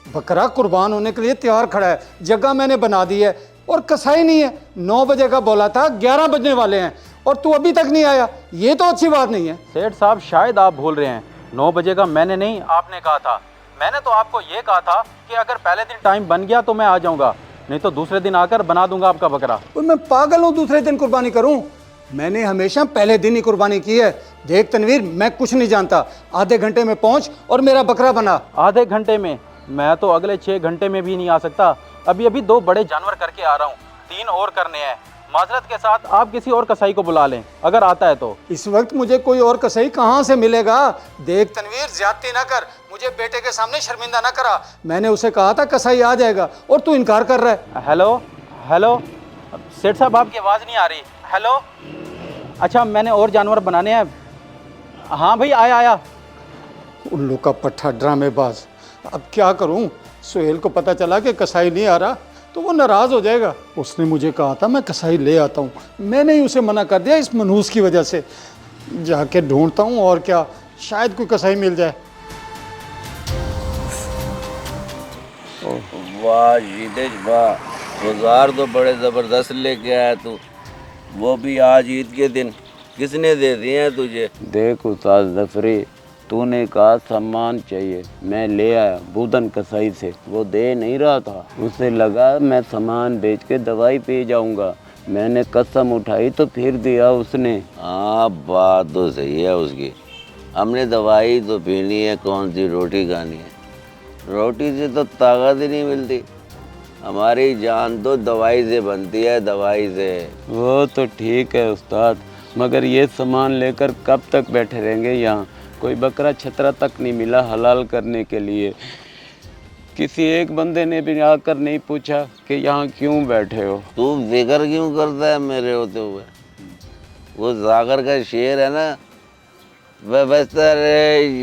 बकरा कुर्बान होने के लिए तैयार खड़ा है, जगह मैंने बना दी है और कसाई नहीं है। 9 बजे का बोला था, 11 बजने वाले हैं और तू अभी तक नहीं आया। ये तो अच्छी बात नहीं है। सेठ साहब शायद आप भूल रहे हैं, 9 बजे का मैंने नहीं आपने कहा था। मैंने तो आपको ये कहा था कि अगर पहले दिन टाइम बन गया तो मैं आ जाऊंगा, नहीं तो दूसरे दिन आकर बना दूंगा आपका बकरा। और मैं पागल हूँ दूसरे दिन कुर्बानी करूँ? मैंने हमेशा पहले दिन ही कुर्बानी की है। देख तनवीर, मैं कुछ नहीं जानता। आधे घंटे में पहुंच और मेरा बकरा बना। आधे घंटे में? मैं तो अगले 6 घंटे में भी नहीं आ सकता। अभी अभी 2 बड़े जानवर करके आ रहा हूँ, 3 और करने हैं। माजरत के साथ आप किसी और कसाई को बुला लें अगर आता है तो। इस वक्त मुझे कोई और कसाई कहाँ से मिलेगा? देख तनवीर, ज्यादती ना कर, मुझे बेटे के सामने शर्मिंदा ना करा। मैंने उसे कहा था कसाई आ जाएगा और तू इनकार कर रहा है। हेलो हेलो, सेठ साहब आपकी आवाज़ नहीं आ रही। हेलो, अच्छा मैंने और जानवर बनाने हैं। हाँ भाई, आया। उल्लू का पट्ठा, ड्रामेबाज। अब क्या करूं? सुहेल को पता चला कि कसाई नहीं आ रहा तो वो नाराज हो जाएगा। उसने मुझे कहा था मैं कसाई ले आता हूं, मैंने ही उसे मना कर दिया इस मनहूस की वजह से। जाके ढूंढता हूं और क्या, शायद कोई कसाई मिल जाए। वाह ईदेश वाह, गुजार तो बड़े ज़बरदस्त लेके आया तू, वो भी आज ईद के दिन। किसने दे दिए हैं तुझे? देख उस्ताद जफरी, तूने कहा सामान चाहिए, मैं ले आया बुधन कसाई से। वो दे नहीं रहा था, उसे लगा मैं सामान बेच के दवाई पी जाऊंगा। मैंने कसम उठाई तो फिर दिया उसने। हाँ बात तो सही है उसकी। हमने दवाई तो पीनी है, कौन सी रोटी खानी है। रोटी से तो ताकत ही नहीं मिलती, हमारी जान तो दवाई से बनती है, दवाई से। वो तो ठीक है उस्ताद, मगर ये सामान लेकर कब तक बैठे रहेंगे यहाँ? कोई बकरा छतरा तक नहीं मिला हलाल करने के लिए। किसी एक बंदे ने भी आकर नहीं पूछा कि यहाँ क्यों बैठे हो। तू फिक्र क्यों करता है मेरे होते हुए? वो जागर का शेर है ना, बस्तर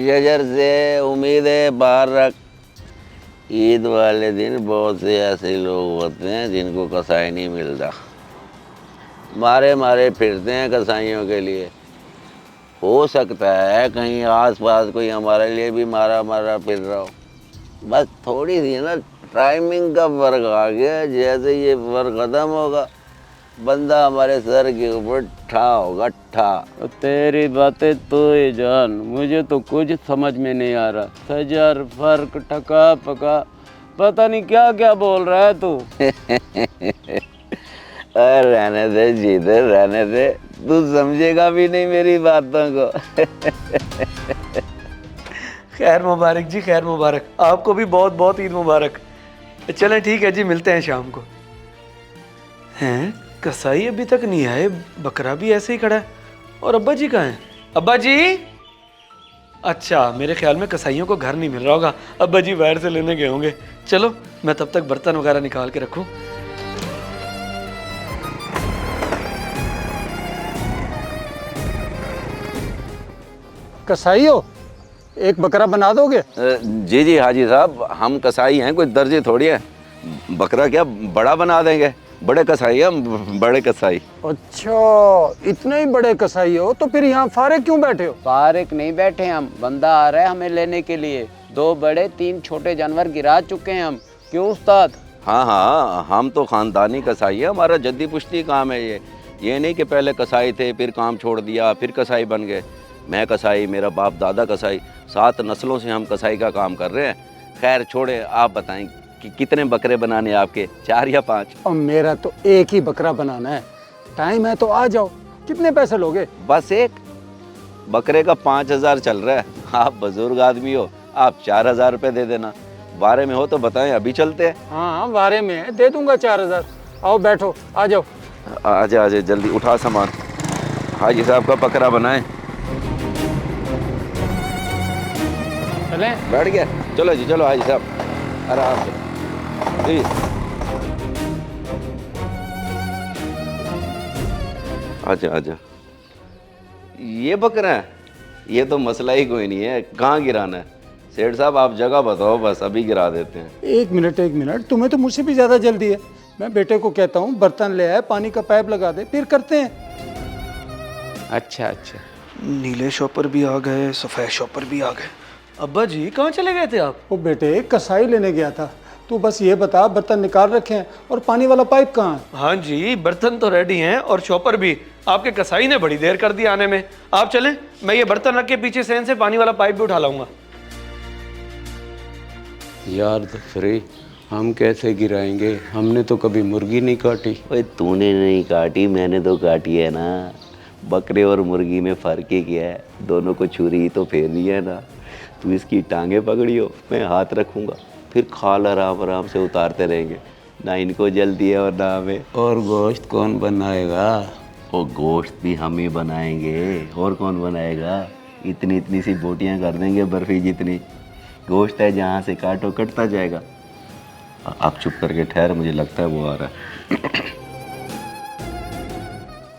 शजर से उम्मीदें बाहर रख। ईद वाले दिन बहुत से ऐसे लोग होते हैं जिनको कसाई नहीं मिलता, मारे फिरते हैं कसाईयों के लिए। हो सकता है कहीं आसपास कोई हमारे लिए भी मारा फिर रहा हो। बस थोड़ी सी ना टाइमिंग का फ़र्क आ गया। जैसे ये फ़र्क ख़त्म होगा, बंदा हमारे सर के ऊपर ठा होगा, ठा। तेरी बातें तो ही जान, मुझे तो कुछ समझ में नहीं आ रहा। सजर फर्क ठका पका, पता नहीं क्या क्या बोल रहा है तू। रहने दे जीते, रहने दे, तू समझेगा भी नहीं मेरी बातों को। खैर मुबारक जी, खैर मुबारक। आपको भी बहुत बहुत ईद मुबारक। चलें ठीक है जी, मिलते हैं शाम को। हैं, कसाई अभी तक नहीं आए, बकरा भी ऐसे ही खड़ा है। और अब्बा जी कहाँ हैं? अब्बा जी! अच्छा, मेरे ख्याल में कसाईयों को घर नहीं मिल रहा होगा, अब्बा जी बाहर से लेने गए होंगे। चलो मैं तब तक बर्तन वगैरह निकाल के रखूं। कसाई हो, एक बकरा बना दोगे? जी जी हाजी साहब, हम कसाई हैं, कोई दर्जे थोड़ी है। बकरा क्या बड़ा बना देंगे, बड़े कसाई हैं हम, बड़े कसाई। अच्छा, इतने ही बड़े कसाई हो तो फिर यहाँ फारे क्यों बैठे हो? फारिक नहीं बैठे हम, बंदा आ रहा है हमें लेने के लिए। 2 बड़े 3 छोटे जानवर गिरा चुके हैं हम। क्यों उस्ताद? हाँ, हम तो ख़ानदानी कसाई है, हमारा जद्दी पुश्ती काम है ये नहीं कि पहले कसाई थे फिर काम छोड़ दिया फिर कसाई बन गए। मैं कसाई, मेरा बाप दादा कसाई, 7 नस्लों से हम कसाई का काम कर रहे हैं। खैर छोड़े, आप बताएं कि कितने बकरे बनाने आपके, 4 या 5? और मेरा तो एक ही बकरा बनाना है। टाइम है तो आ जाओ। कितने पैसे लोगे? बस एक बकरे का 5,000 चल रहा है। आप बुजुर्ग आदमी हो, आप 4,000 रुपये दे देना। बारे में हो तो बताएं, अभी चलते हैं। हाँ, बारे में है, दे दूंगा 4,000। आओ बैठो, आ जाओ। आजा जल्दी उठा सामान। हाजी साहब का बकरा बनाएं। चलें? बैठ गया? चलो जी, चलो हाजी साहब, आराम से जी। आजा। ये बकरा है? ये तो मसला ही कोई नहीं है, कहाँ गिराना है? सेठ साहब आप जगह बताओ, बस अभी गिरा देते हैं। एक मिनट, तुम्हें तो मुझसे भी ज़्यादा जल्दी है। मैं बेटे को कहता हूँ बर्तन ले आए, पानी का पाइप लगा दे, फिर करते हैं। अच्छा। नीले शॉपर भी आ गए, सफ़ेद शॉपर भी आ गए। अब्बा जी कहाँ चले गए थे आप? वो बेटे कसाई लेने गया था। तू बस ये बता बर्तन निकाल रखे हैं और पानी वाला पाइप कहाँ है? हाँ जी, बर्तन तो रेडी हैं और चॉपर भी। आपके कसाई ने बड़ी देर कर दी आने में। आप चलें, मैं ये बर्तन रख के पीछे सेन से पानी वाला पाइप भी उठा लाऊंगा। यार जफरी, हम कैसे गिराएंगे? हमने तो कभी मुर्गी नहीं काटी। ओए तूने नहीं काटी, मैंने तो काटी है ना। बकरे और मुर्गी में फ़र्क ही क्या है? दोनों को छुरी ही तो फेरनी है ना। तू इसकी टांगे पकड़ियो, मैं हाथ रखूँगा, फिर खाल आराम आराम से उतारते रहेंगे। ना इनको जल्दी है और ना हमें। और गोश्त कौन बनाएगा? वो गोश्त भी हम ही बनाएंगे, और कौन बनाएगा? इतनी इतनी सी बोटियाँ कर देंगे बर्फ़ी जितनी। गोश्त है जहाँ से काटो कटता जाएगा। आप चुप करके ठहर, मुझे लगता है वो आ रहा है।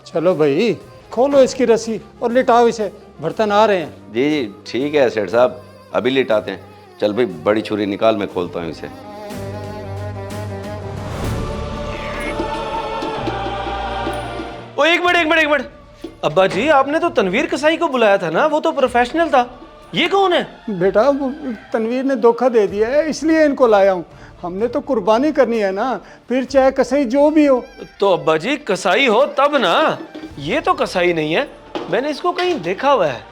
चलो भाई, खोलो इसकी रस्सी और लिटाओ इसे, बर्तन आ रहे हैं। जी जी ठीक है सेठ साहब, अभी लिटाते हैं। चल भाई बड़ी छुरी निकाल, मैं खोलता हूँ इसे। ओ एक मिनट। अब्बा जी आपने तो तनवीर कसाई को बुलाया था ना, वो तो प्रोफेशनल था। ये कौन है? बेटा वो तनवीर ने धोखा दे दिया है, इसलिए इनको लाया हूँ। हमने तो कुर्बानी करनी है ना, फिर चाहे कसाई जो भी हो। तो अब्बा जी कसाई हो तब ना, ये तो कसाई नहीं है। मैंने इसको कहीं देखा हुआ है।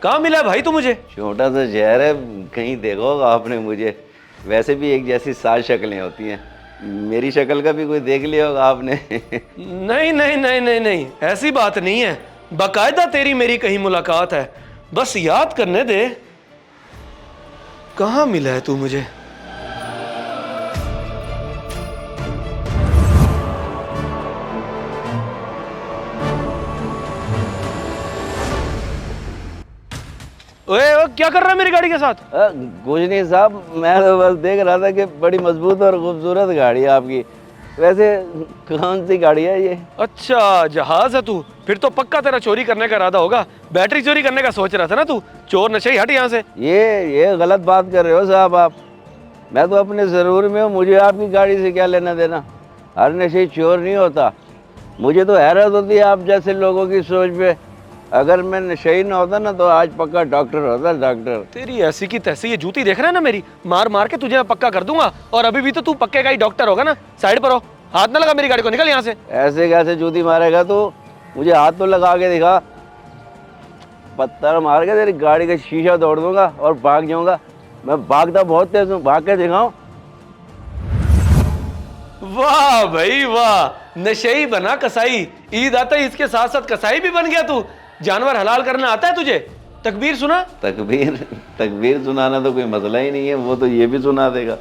कहाँ मिला है भाई तू मुझे? छोटा सा शहर है, कहीं देखा होगा आपने मुझे। वैसे भी एक जैसी 7 शक्लें होती हैं। मेरी शक्ल का भी कोई देख लिया होगा आपने। नहीं, ऐसी बात नहीं है। बाकायदा तेरी मेरी कहीं मुलाकात है, बस याद करने दे। कहाँ मिला है तू मुझे? ओए वो क्या कर रहा है मेरी गाड़ी के साथ? कुछ नहीं साहब, मैं तो बस देख रहा था कि बड़ी मजबूत और खूबसूरत गाड़ी है आपकी। वैसे कौन सी गाड़ी है ये? अच्छा जहाज है तू, फिर तो पक्का तेरा चोरी करने का इरादा होगा। बैटरी चोरी करने का सोच रहा था ना तू। चोर नशे, हट यहाँ से। ये गलत बात कर रहे हो साहब आप। मैं तो अपने ज़रूर में हूँ, मुझे आपकी गाड़ी से क्या लेना देना। हर नशे चोर नहीं होता। मुझे तो हैरत होती है आप जैसे लोगों की सोच पे। अगर मैं नशे ना होता ना तो आज पक्का डॉक्टर होता, डॉक्टर। तेरी ऐसी की तैसी ये जूती देख रहा है ना मेरी, मार मार के तुझे मैं पक्का कर दूंगा। और अभी भी तो तू पक्के का ही डॉक्टर होगा ना। साइड पर हो, हाथ ना लगा मेरी गाड़ी को, निकल यहाँ से। ऐसे कैसे जूती मारेगा तू? मुझे हाथ तो लगा के दिखा। पत्थर मार के तेरी गाड़ी का शीशा तोड़ दूंगा और भाग जाऊंगा। मैं भागता बहुत तेज हूँ, भाग के दिखाऊं? वाह भाई वाह, नशेई बना कसाई। ईद आता ही इसके साथ साथ कसाई भी बन गया तू। जानवर हलाल करना आता है तुझे? तकबीर सुना। तकबीर सुनाना तो कोई मसला ही नहीं है, वो तो ये भी सुना देगा।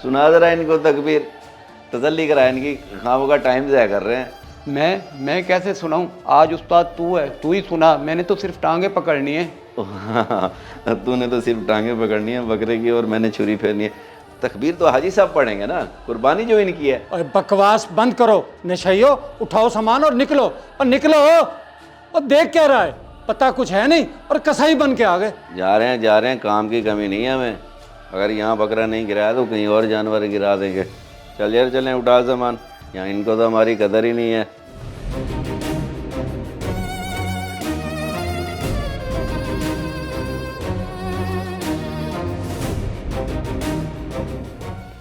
सुना दे रहा है इनको तकबीर, तसल्ली करा इनकी। खामों का टाइम ज़ाया कर रहे हैं। मैं कैसे सुनाऊं? आज उस्ताद तू है, तू ही सुना। मैंने तो सिर्फ टांगे पकड़नी है। तूने तो सिर्फ टांगे पकड़नी है बकरे की, और मैंने छुरी फेरनी है। तकबीर तो हाजी साहब पढ़ेंगे ना, कुर्बानी जो इनकी है। और बकवास बंद करो नशइयो, उठाओ सामान और निकलो। और निकलो। और देख क्या रहा है, पता कुछ है नहीं और कसाई बन के आ गए। जा रहे हैं, काम की कमी नहीं है हमें। अगर यहाँ बकरा नहीं गिराया तो कहीं और जानवर गिरा देंगे। चल यार चलें, उठा सामान। यहाँ इनको तो हमारी कदर ही नहीं है।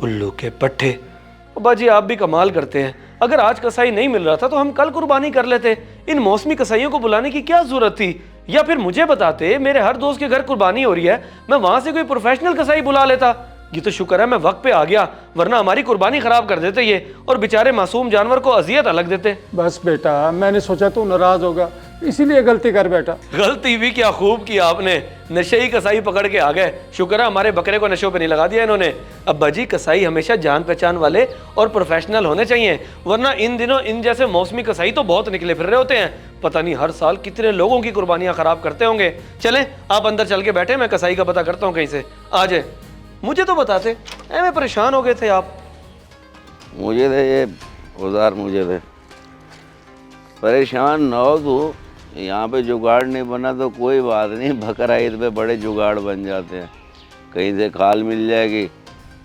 उल्लू के पट्टे। अब्बा जी आप भी कमाल करते हैं। अगर आज कसाई नहीं मिल रहा था तो हम कल कुर्बानी कर लेते। इन मौसमी कसाइयों को बुलाने की क्या जरूरत थी? या फिर मुझे बताते, मेरे हर दोस्त के घर कुर्बानी हो रही है, मैं वहां से कोई प्रोफेशनल कसाई बुला लेता। ये तो शुक्र है मैं वक्त पे आ गया, वरना हमारी कुर्बानी खराब कर देते ये, और बेचारे मासूम जानवर को अजियत अलग देते। बस बेटा, मैंने सोचा तू नाराज होगा, इसीलिए गलती कर बैठा। गलती भी क्या खूब की आपने, नशेई कसाई पकड़ के आ गए। शुक्र है हमारे बकरे को नशों पे नहीं लगा दिया इन्होंने। अब्बा जी कसाई हमेशा जान पहचान वाले और प्रोफेशनल होने चाहिए, वरना इन दिनों इन जैसे मौसमी कसाई तो बहुत निकले फिर रहे होते हैं। पता नहीं हर साल कितने लोगों की कुर्बानियां खराब करते होंगे। चलें आप अंदर चल के बैठे, मैं कसाई का पता करता हूँ कहीं से। आ जाए, मुझे तो बताते। मैं परेशान हो गए थे आप। मुझे दे ये औजार, मुझे दे। परेशान न हो तू, यहाँ पे जुगाड़ नहीं बना तो कोई बात नहीं, बकरा ईद पे बड़े जुगाड़ बन जाते हैं। कहीं से खाल मिल जाएगी,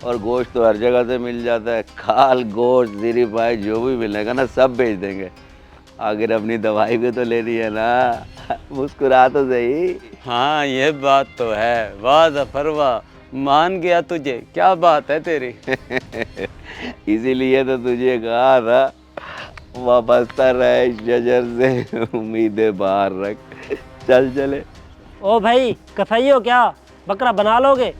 और गोश्त तो हर जगह से मिल जाता है। खाल, गोश्त, जीरी पाई जो भी मिलेगा ना सब बेच देंगे। आखिर अपनी दवाई भी तो लेनी है ना। मुस्कुरा तो सही। हाँ ये बात तो है। वाह जफर वाह, मान गया तुझे, क्या बात है तेरी। इसीलिए तो तुझे कहा था वाबस्ता रहे शजर से, उम्मीदें बाहर रख। चल चले। ओ भाई कसाई हो क्या, बकरा बना लोगे?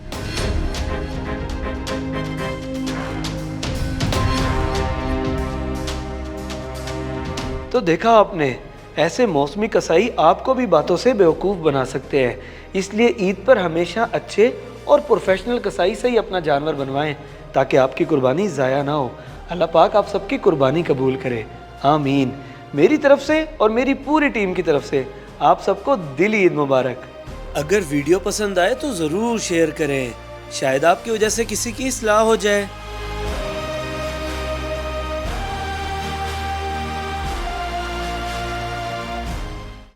तो देखा आपने, ऐसे मौसमी कसाई आपको भी बातों से बेवकूफ़ बना सकते हैं। इसलिए ईद पर हमेशा अच्छे और प्रोफेशनल कसाई से ही अपना जानवर बनवाएं, ताकि आपकी कुर्बानी ज़ाया ना हो। अल्लाह पाक आप सबकी कुर्बानी कबूल करे, आमीन। मेरी तरफ से और मेरी पूरी टीम की तरफ से आप सबको दिली ईद मुबारक। अगर वीडियो पसंद आए तो ज़रूर शेयर करें, शायद आपकी वजह से किसी की इस्लाह हो जाए।